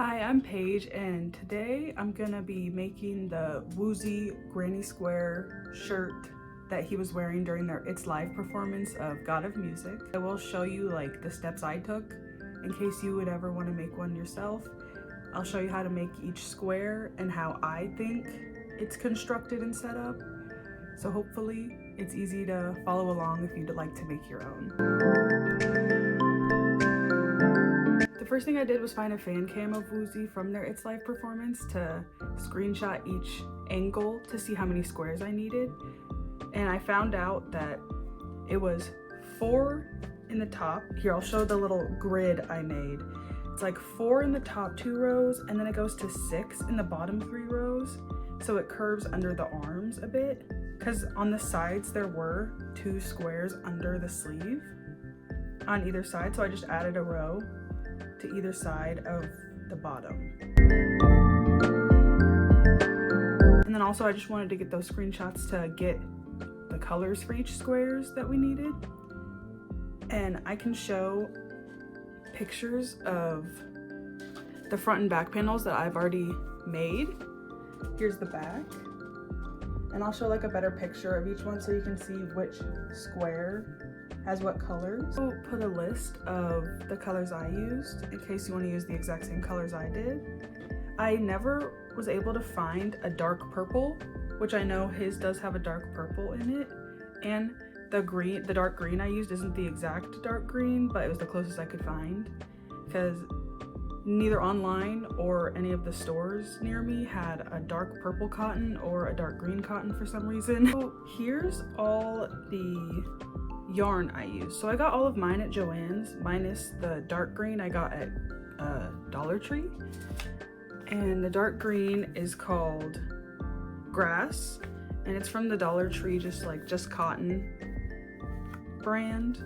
Hi, I'm Paige, and today I'm gonna be making the Woozi granny square shirt that he was wearing during their It's Live performance of God of Music. I will show you like the steps I took in case you would ever want to make one yourself. I'll show you how to make each square and how I think it's constructed and set up. So hopefully it's easy to follow along if you'd like to make your own. The first thing I did was find a fan cam of Woozi from their It's Live performance to screenshot each angle to see how many squares I needed. And I found out that it was 4 in the top. Here, I'll show the little grid I made. It's like 4 in the top 2 rows, and then it goes to 6 in the bottom 3 rows. So it curves under the arms a bit, because on the sides there were 2 squares under the sleeve on either side. So I just added a row to either side of the bottom. And then also I just wanted to get those screenshots to get the colors for each squares that we needed. And I can show pictures of the front and back panels that I've already made. Here's the back. And I'll show like a better picture of each one so you can see which square has what colors. I'll put a list of the colors I used in case you want to use the exact same colors I did. I never was able to find a dark purple, which I know his does have a dark purple in it, and the dark green I used isn't the exact dark green, but it was the closest I could find because neither online or any of the stores near me had a dark purple cotton or a dark green cotton for some reason. So here's all the yarn I used. So I got all of mine at Joann's, minus the dark green I got at Dollar Tree. And the dark green is called Grass, and it's from the Dollar Tree Just Cotton brand.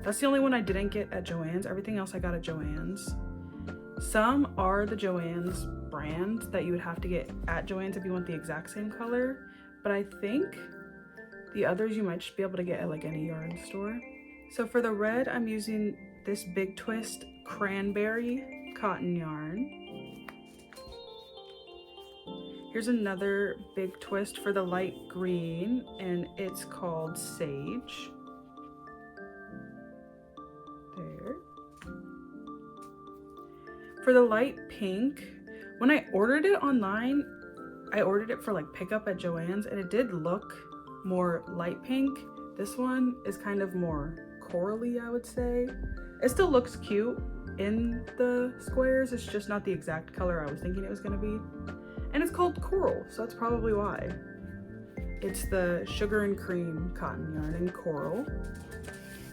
That's the only one I didn't get at Joann's. Everything else I got at Joann's. Some are the Joann's brand that you would have to get at Joann's if you want the exact same color, but I think the others you might just be able to get at like any yarn store. So for the red, I'm using this Big Twist cranberry cotton yarn. Here's another Big Twist for the light green, and it's called Sage. There. For the light pink, when I ordered it online, I ordered it for like pickup at Joann's, and it did look more light pink. This one is kind of more corally, I would say. It still looks cute in the squares, it's just not the exact color I was thinking it was gonna be. And it's called Coral, so that's probably why. It's the Sugar and Cream cotton yarn in Coral.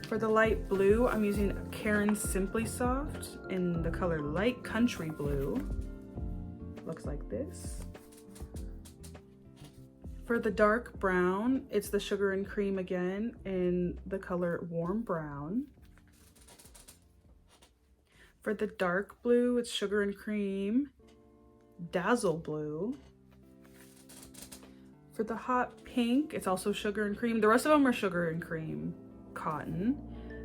For the light blue, I'm using Karen's Simply Soft in the color Light Country Blue. Looks like this. For the dark brown, it's the Sugar and Cream again in the color Warm Brown. For the dark blue, it's Sugar and Cream Dazzle Blue. For the hot pink, it's also Sugar and Cream. The rest of them are Sugar and Cream cotton.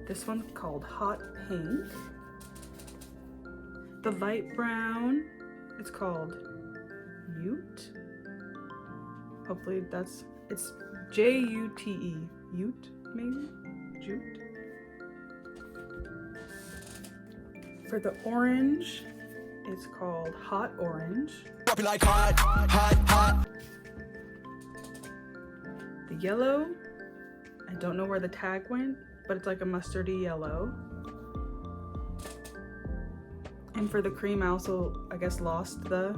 This one's called Hot Pink. The light brown, it's called Ute. Hopefully it's J-U-T-E, Ute, maybe? Jute. For the orange, it's called Hot Orange. Like hot, hot, hot. The yellow, I don't know where the tag went, but it's like a mustardy yellow. And for the cream, I also, I guess, lost the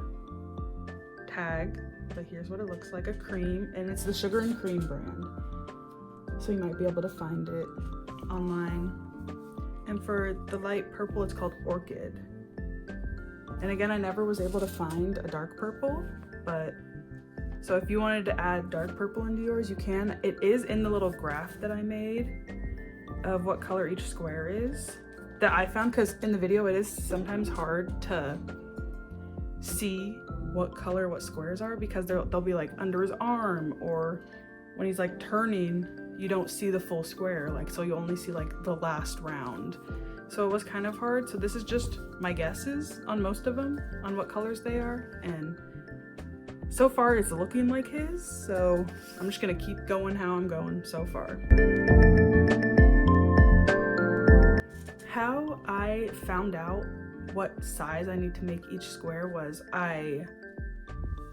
tag. But here's what it looks like, a cream, and it's the Sugar and Cream brand. So you might be able to find it online. And for the light purple, it's called Orchid. And again, I never was able to find a dark purple, but so if you wanted to add dark purple into yours, you can. It is in the little graph that I made of what color each square is that I found, because in the video it is sometimes hard to see what color what squares are because they'll be like under his arm or when he's like turning you don't see the full square, like, so you only see like the last round. So it was kind of hard. So this is just my guesses on most of them, on what colors they are, and so far it's looking like his, so I'm just gonna keep going how I'm going so far. How I found out what size I need to make each square was I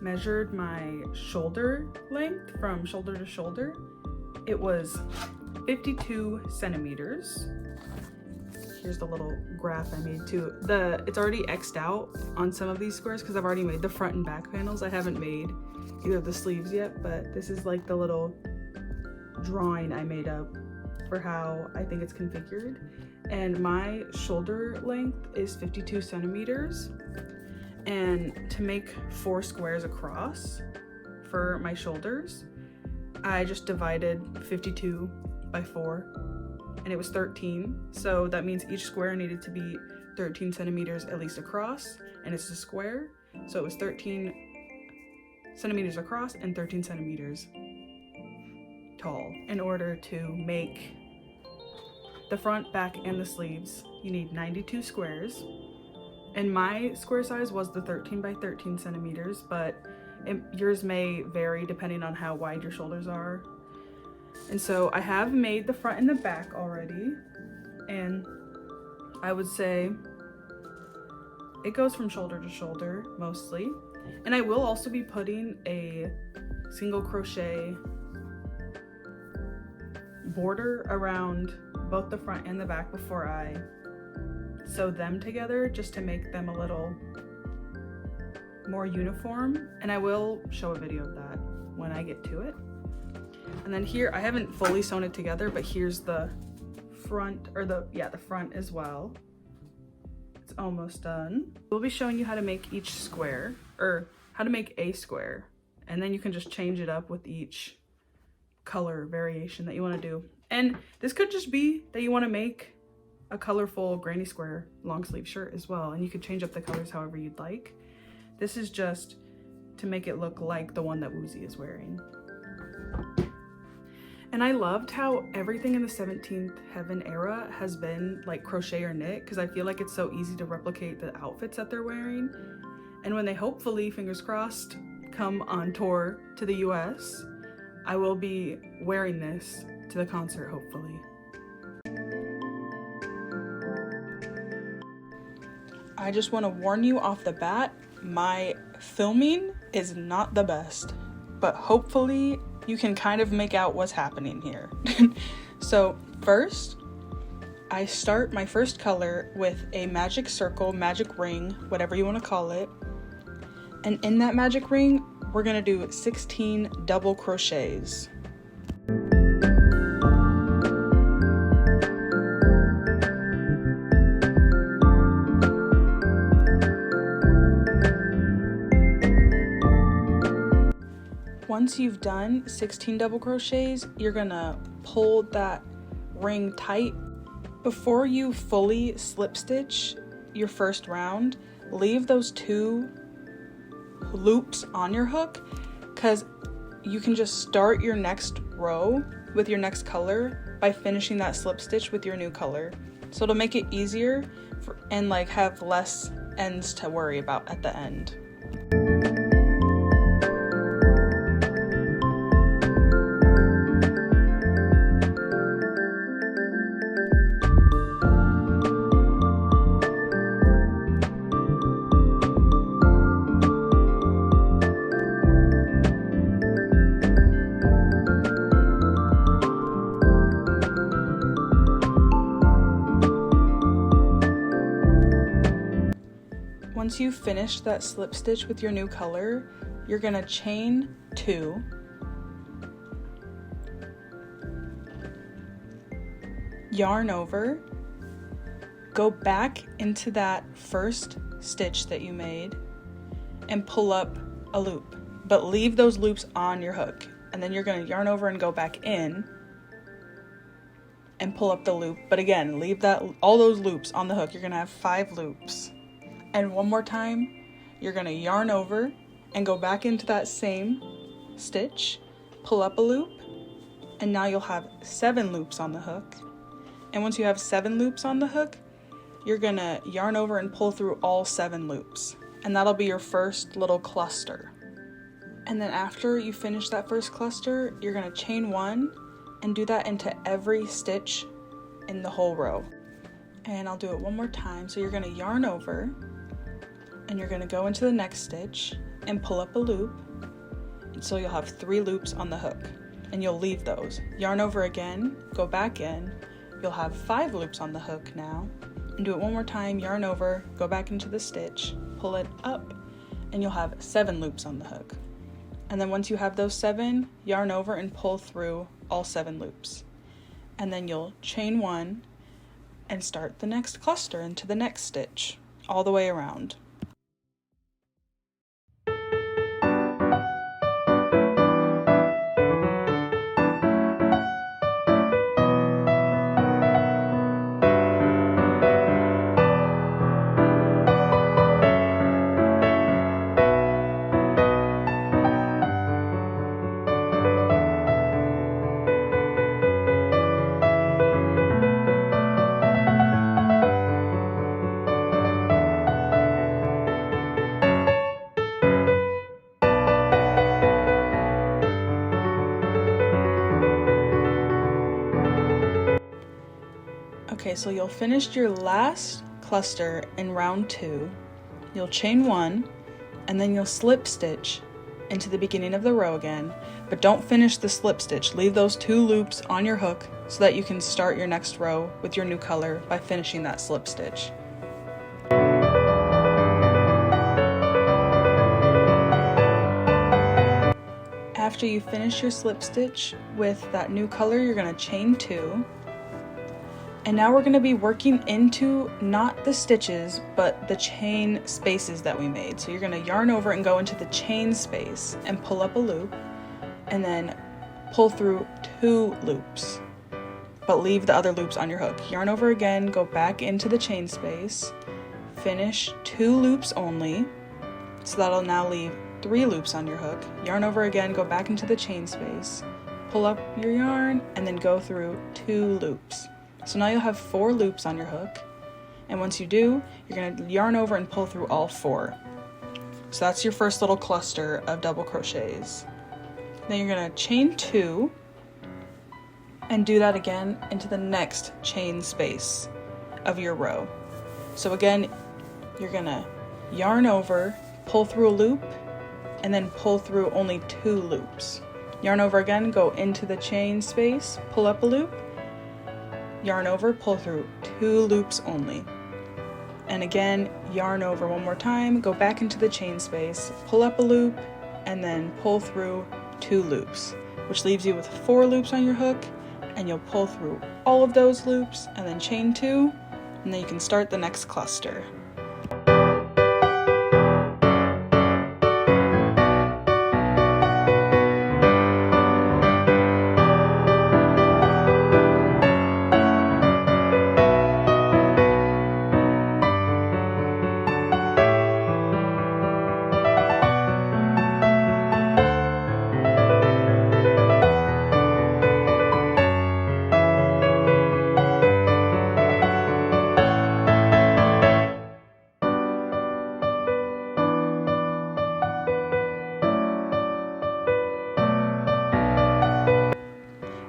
measured my shoulder length from shoulder to shoulder. It was 52 centimeters. Here's the little graph I made too. It's already X'd out on some of these squares because I've already made the front and back panels. I haven't made either of the sleeves yet, but this is like the little drawing I made up for how I think it's configured. And my shoulder length is 52 centimeters. And to make 4 squares across for my shoulders, I just divided 52 by 4. And it was 13, so that means each square needed to be 13 centimeters at least across, and it's a square, so it was 13 centimeters across and 13 centimeters tall. In order to make the front, back, and the sleeves, you need 92 squares, and my square size was the 13 by 13 centimeters, but yours may vary depending on how wide your shoulders are. And so I have made the front and the back already, and I would say it goes from shoulder to shoulder mostly. And I will also be putting a single crochet border around both the front and the back before I sew them together, just to make them a little more uniform. And I will show a video of that when I get to it. And then here, I haven't fully sewn it together, but here's the front, or the front as well. It's almost done. We'll be showing you how to make each square, or how to make a square. And then you can just change it up with each color variation that you want to do. And this could just be that you want to make a colorful granny square long sleeve shirt as well. And you could change up the colors however you'd like. This is just to make it look like the one that Woozi is wearing. And I loved how everything in the 17th Heaven era has been like crochet or knit, because I feel like it's so easy to replicate the outfits that they're wearing. And when they hopefully, fingers crossed, come on tour to the US, I will be wearing this to the concert, hopefully. I just want to warn you off the bat, my filming is not the best, but hopefully you can kind of make out what's happening here. So first, I start my first color with a magic circle, magic ring, whatever you want to call it. And in that magic ring, we're gonna do 16 double crochets. Once you've done 16 double crochets, you're gonna pull that ring tight. Before you fully slip stitch your first round, leave those 2 loops on your hook, because you can just start your next row with your next color by finishing that slip stitch with your new color. So it'll make it easier and like have less ends to worry about at the end. Once you've finished that slip stitch with your new color, you're gonna chain 2, yarn over, go back into that first stitch that you made, and pull up a loop, but leave those loops on your hook. And then you're gonna yarn over and go back in and pull up the loop, but again, leave all those loops on the hook. You're gonna have 5 loops. And one more time, you're gonna yarn over and go back into that same stitch, pull up a loop, And now you'll have 7 loops on the hook. And once you have 7 loops on the hook, you're gonna yarn over and pull through all 7 loops. And that'll be your first little cluster. And then after you finish that first cluster, you're gonna chain 1 and do that into every stitch in the whole row. And I'll do it one more time. So you're gonna yarn over and you're gonna go into the next stitch and pull up a loop. And so you'll have 3 loops on the hook and you'll leave those. Yarn over again, go back in. You'll have 5 loops on the hook now. And do it one more time, yarn over, go back into the stitch, pull it up, and you'll have 7 loops on the hook. And then once you have those 7, yarn over and pull through all 7 loops. And then you'll chain 1 and start the next cluster into the next stitch, all the way around. Okay, so you'll finish your last cluster in round 2. You'll chain 1, and then you'll slip stitch into the beginning of the row again, but don't finish the slip stitch. Leave those 2 loops on your hook so that you can start your next row with your new color by finishing that slip stitch. After you finish your slip stitch with that new color, you're going to chain 2. And now we're going to be working into not the stitches, but the chain spaces that we made. So you're going to yarn over and go into the chain space and pull up a loop, and then pull through 2 loops, but leave the other loops on your hook. Yarn over again, go back into the chain space, finish 2 loops only, so that'll now leave 3 loops on your hook. Yarn over again, go back into the chain space, pull up your yarn, and then go through 2 loops. So now you'll have 4 loops on your hook, and once you do, you're going to yarn over and pull through all 4. So that's your first little cluster of double crochets. Then you're going to chain 2 and do that again into the next chain space of your row. So again, you're going to yarn over, pull through a loop, and then pull through only 2 loops. Yarn over again, go into the chain space, pull up a loop, yarn over, pull through 2 loops only. And again, yarn over one more time, go back into the chain space, pull up a loop, and then pull through 2 loops, which leaves you with 4 loops on your hook, and you'll pull through all of those loops, and then chain 2, and then you can start the next cluster.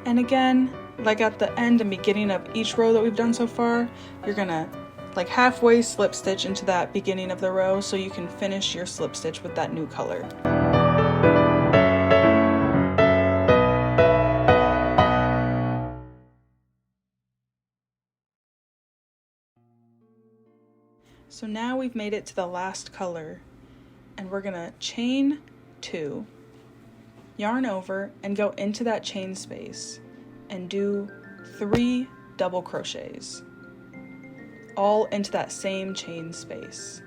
And again, like at the end and beginning of each row that we've done so far, you're gonna like halfway slip stitch into that beginning of the row so you can finish your slip stitch with that new color. So now we've made it to the last color, and we're gonna chain 2, yarn over, and go into that chain space and do 3 double crochets, all into that same chain space.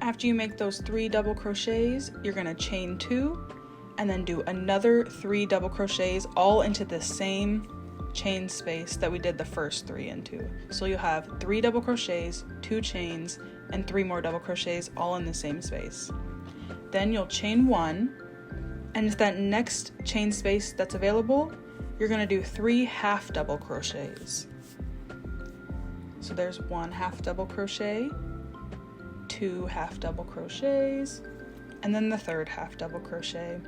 After you make those 3 double crochets, you're going to chain 2 and then do another 3 double crochets all into the same chain space that we did the first 3 into. So you'll have 3 double crochets, 2 chains, and 3 more double crochets all in the same space. Then you'll chain 1, and into that next chain space that's available, you're going to do 3 half double crochets. So there's 1 half double crochet, 2 half double crochets, and then the third half double crochet.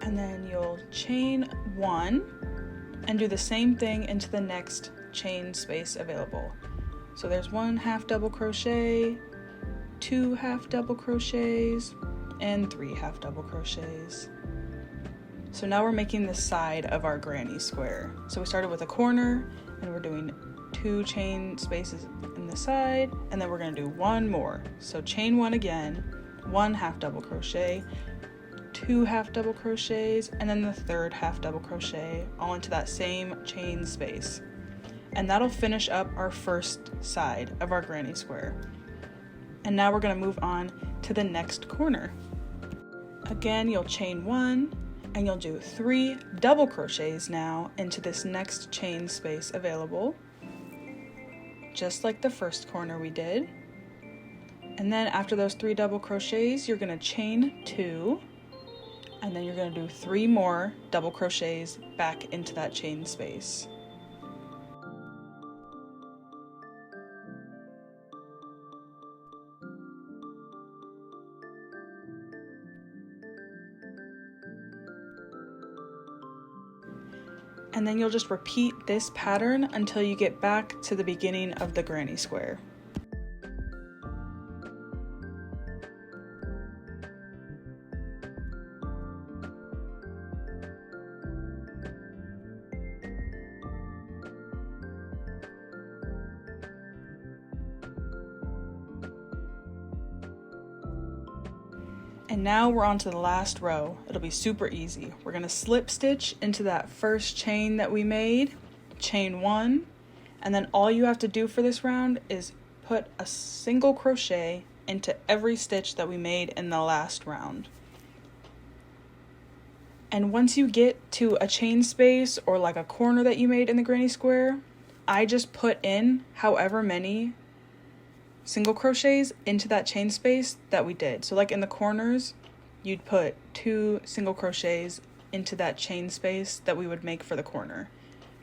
And then you'll chain 1 and do the same thing into the next chain space available. So there's 1 half double crochet, 2 half double crochets, and 3 half double crochets. So now we're making the side of our granny square. So we started with a corner and we're doing 2 chain spaces in the side, and then we're going to do 1 more. So chain 1 again, 1 half double crochet, 2 half double crochets, and then the third half double crochet all into that same chain space. And that'll finish up our first side of our granny square. And now we're going to move on to the next corner. Again, you'll chain 1 and you'll do 3 double crochets now into this next chain space available, just like the first corner we did. And then after those 3 double crochets, you're going to chain 2, and then you're going to do 3 more double crochets back into that chain space. And then you'll just repeat this pattern until you get back to the beginning of the granny square. And now we're on to the last row. It'll be super easy. We're gonna slip stitch into that first chain that we made, chain 1, and then all you have to do for this round is put a single crochet into every stitch that we made in the last round. And once you get to a chain space or like a corner that you made in the granny square, I just put in however many single crochets into that chain space that we did. So like in the corners, you'd put 2 single crochets into that chain space that we would make for the corner.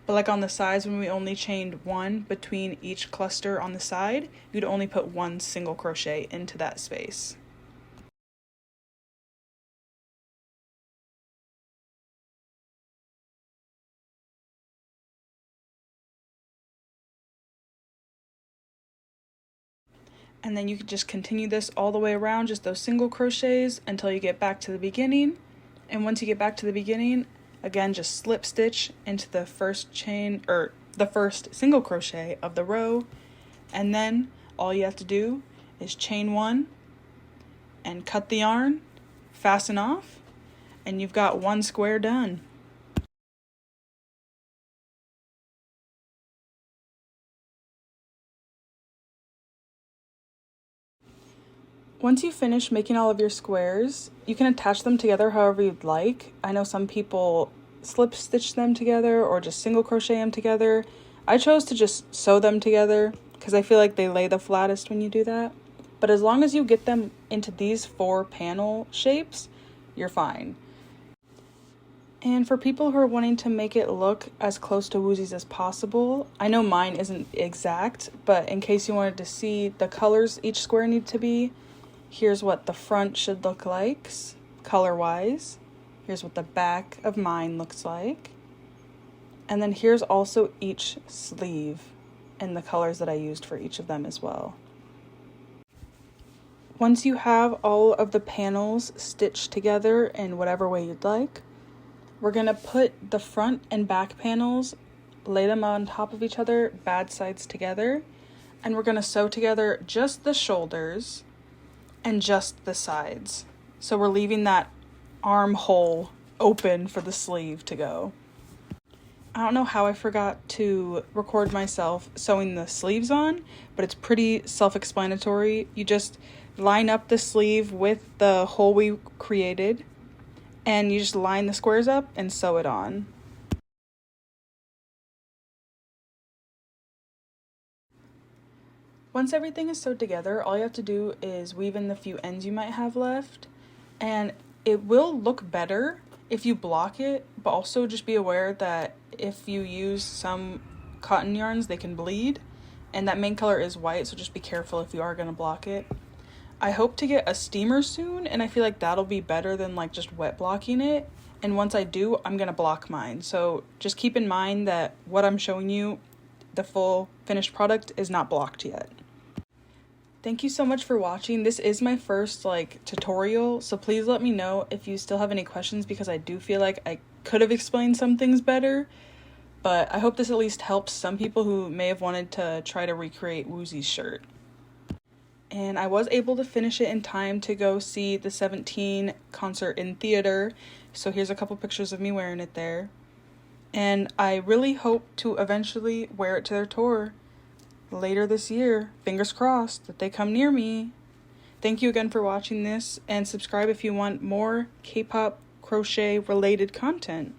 But like on the sides, when we only chained 1 between each cluster on the side, you'd only put 1 single crochet into that space. And then you can just continue this all the way around, just those single crochets until you get back to the beginning. And once you get back to the beginning, again, just slip stitch into the first chain or the first single crochet of the row. And then all you have to do is chain 1 and cut the yarn, fasten off, and you've got 1 square done. Once you finish making all of your squares, you can attach them together however you'd like. I know some people slip stitch them together or just single crochet them together. I chose to just sew them together because I feel like they lay the flattest when you do that. But as long as you get them into these 4 panel shapes, you're fine. And for people who are wanting to make it look as close to Woozis as possible, I know mine isn't exact, but in case you wanted to see the colors each square need to be, here's what the front should look like, color-wise. Here's what the back of mine looks like. And then here's also each sleeve and the colors that I used for each of them as well. Once you have all of the panels stitched together in whatever way you'd like, we're gonna put the front and back panels, lay them on top of each other, bad sides together, and we're gonna sew together just the shoulders and just the sides. So we're leaving that armhole open for the sleeve to go. I don't know how I forgot to record myself sewing the sleeves on, but it's pretty self-explanatory. You just line up the sleeve with the hole we created, and you just line the squares up and sew it on. Once everything is sewed together, all you have to do is weave in the few ends you might have left, and it will look better if you block it, but also just be aware that if you use some cotton yarns, they can bleed, and that main color is white, so just be careful if you are going to block it. I hope to get a steamer soon, and I feel like that'll be better than like just wet blocking it, and once I do, I'm going to block mine. So just keep in mind that what I'm showing you, the full finished product, is not blocked yet. Thank you so much for watching. This is my first tutorial, so please let me know if you still have any questions, because I do feel like I could have explained some things better, but I hope this at least helps some people who may have wanted to try to recreate Woozi's shirt. And I was able to finish it in time to go see the 17 concert in theater, so here's a couple pictures of me wearing it there. And I really hope to eventually wear it to their tour later this year. Fingers crossed that they come near me. Thank you again for watching this, and subscribe if you want more K-pop crochet related content.